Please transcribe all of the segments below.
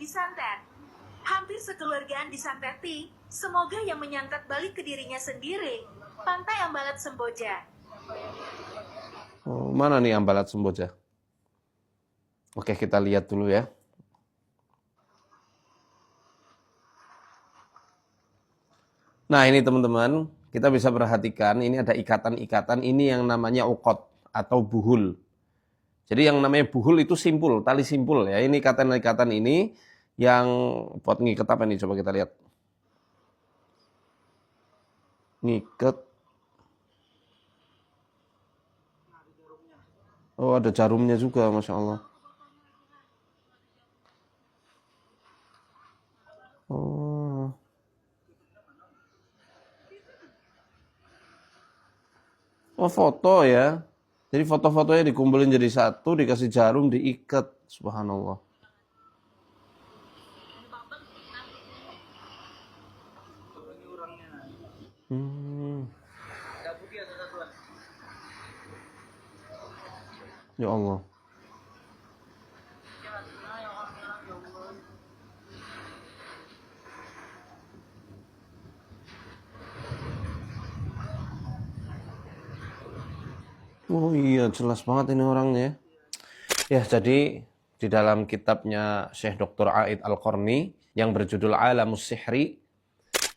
disantet. Hampir sekeluargaan disanteti, semoga yang menyantet balik ke dirinya sendiri. Pantai Ambalat Semboja. Oh, mana nih Ambalat Semboja? Oke, kita lihat dulu ya. Nah ini teman-teman, kita bisa perhatikan ini ada ikatan-ikatan, ini yang namanya ukot atau buhul. Jadi yang namanya buhul itu simpul, tali simpul ya. Ini ikatan-ikatan ini yang buat ngikat apa nih, coba kita lihat. Ngikat. Oh ada jarumnya juga, Masya Allah. Oh. Oh foto ya. Jadi foto-fotonya dikumpulin jadi satu, dikasih jarum, diikat. Subhanallah. Ya Allah. Oh iya, jelas banget ini orangnya. Ya, jadi di dalam kitabnya Syekh Dr. A'id Al-Qarni yang berjudul Alamus Sihri,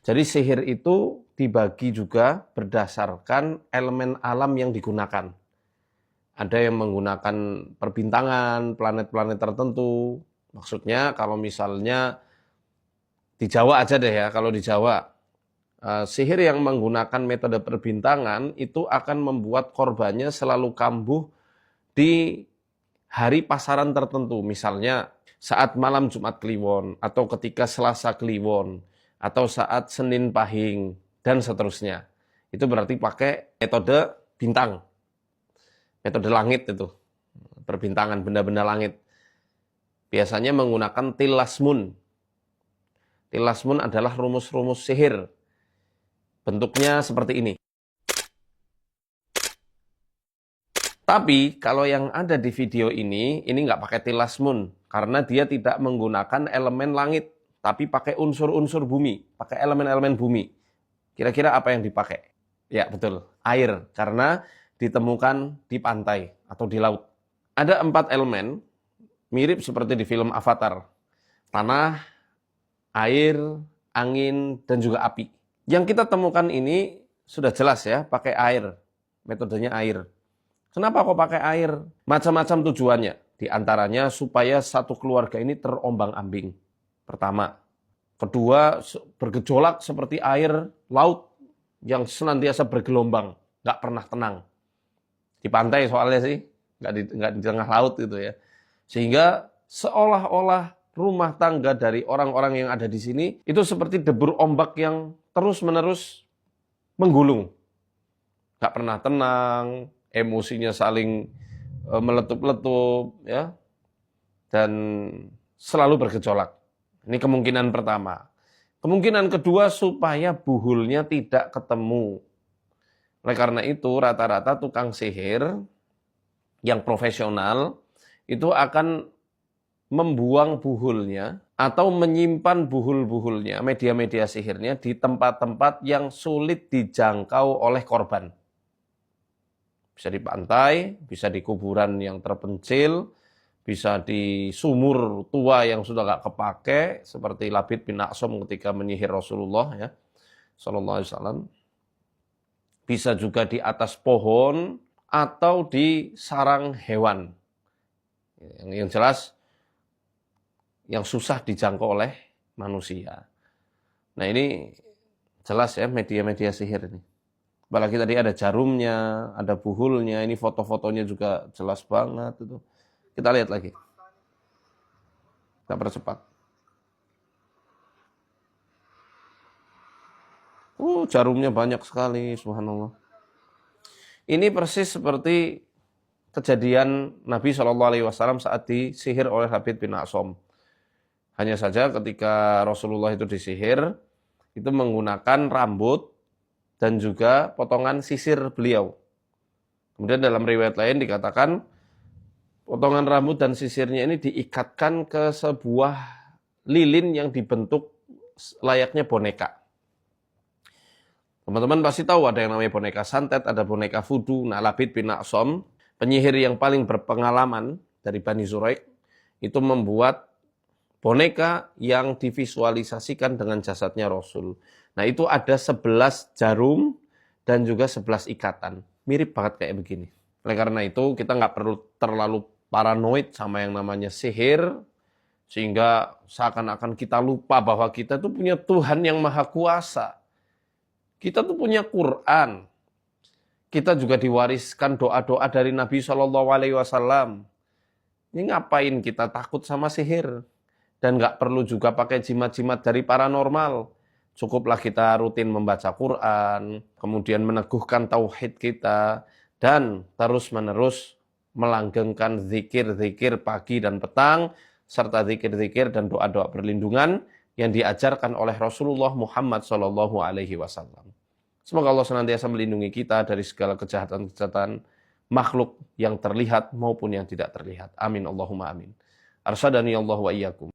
jadi sihir itu dibagi juga berdasarkan elemen alam yang digunakan. Ada yang menggunakan perbintangan, planet-planet tertentu. Maksudnya kalau misalnya di Jawa aja deh ya, kalau di Jawa, sihir yang menggunakan metode perbintangan itu akan membuat korbannya selalu kambuh di hari pasaran tertentu. Misalnya saat malam Jumat Kliwon, atau ketika Selasa Kliwon, atau saat Senin Pahing, dan seterusnya. Itu berarti pakai metode bintang. Metode langit itu. Perbintangan benda-benda langit. Biasanya menggunakan tilasmun. Tilasmun adalah rumus-rumus sihir. Bentuknya seperti ini. Tapi kalau yang ada di video ini nggak pakai tilasmun. Karena dia tidak menggunakan elemen langit. Tapi pakai unsur-unsur bumi. Pakai elemen-elemen bumi. Kira-kira apa yang dipakai? Ya betul, air. Karena ditemukan di pantai atau di laut. Ada 4 elemen, mirip seperti di film Avatar. Tanah, air, angin, dan juga api. Yang kita temukan ini sudah jelas ya, pakai air. Metodenya air. Kenapa kok pakai air? Macam-macam tujuannya. Di antaranya supaya satu keluarga ini terombang-ambing. Pertama. Kedua, bergejolak seperti air laut yang senantiasa bergelombang. Nggak pernah tenang. Di pantai soalnya sih, nggak di tengah laut gitu ya. Sehingga seolah-olah rumah tangga dari orang-orang yang ada di sini itu seperti debur ombak yang terus-menerus menggulung. Nggak pernah tenang, emosinya saling meletup-letup, ya, dan selalu bergejolak. Ini kemungkinan pertama. Kemungkinan kedua, supaya buhulnya tidak ketemu. Oleh karena itu, rata-rata tukang sihir yang profesional itu akan membuang buhulnya atau menyimpan buhul-buhulnya, media-media sihirnya di tempat-tempat yang sulit dijangkau oleh korban. Bisa di pantai, bisa di kuburan yang terpencil, bisa di sumur tua yang sudah gak kepake, seperti Labid bin A'som ketika menyihir Rasulullah ya, sallallahu alaihi wasallam. Bisa juga di atas pohon atau di sarang hewan. Yang jelas yang susah dijangkau oleh manusia. Nah ini jelas ya media-media sihir ini. Apalagi tadi ada jarumnya, ada buhulnya, ini foto-fotonya juga jelas banget itu. Kita lihat lagi. Kita percepat. Jarumnya banyak sekali, subhanallah. Ini persis seperti kejadian Nabi SAW saat disihir oleh Labid bin A'som. Hanya saja ketika Rasulullah itu disihir, itu menggunakan rambut dan juga potongan sisir beliau. Kemudian dalam riwayat lain dikatakan, potongan rambut dan sisirnya ini diikatkan ke sebuah lilin yang dibentuk layaknya boneka. Teman-teman pasti tahu ada yang namanya boneka santet, ada boneka voodoo. Nah, Labid bin A'sam, penyihir yang paling berpengalaman dari Bani Zuraik, itu membuat boneka yang divisualisasikan dengan jasadnya Rasul. Nah, itu ada 11 jarum dan juga 11 ikatan. Mirip banget kayak begini. Oleh karena itu, kita nggak perlu terlalu paranoid sama yang namanya sihir, sehingga seakan-akan kita lupa bahwa kita tuh punya Tuhan yang Maha Kuasa. Kita tuh punya Quran. Kita juga diwariskan doa-doa dari Nabi SAW. Ini ngapain kita takut sama sihir? Dan nggak perlu juga pakai jimat-jimat dari paranormal. Cukuplah kita rutin membaca Quran, kemudian meneguhkan tauhid kita, dan terus-menerus melanggengkan zikir-zikir pagi dan petang, serta zikir-zikir dan doa-doa perlindungan yang diajarkan oleh Rasulullah Muhammad SAW. Semoga Allah senantiasa melindungi kita dari segala kejahatan-kejahatan makhluk yang terlihat maupun yang tidak terlihat. Amin Allahumma amin. Arsyadani Allah wa iyyakum.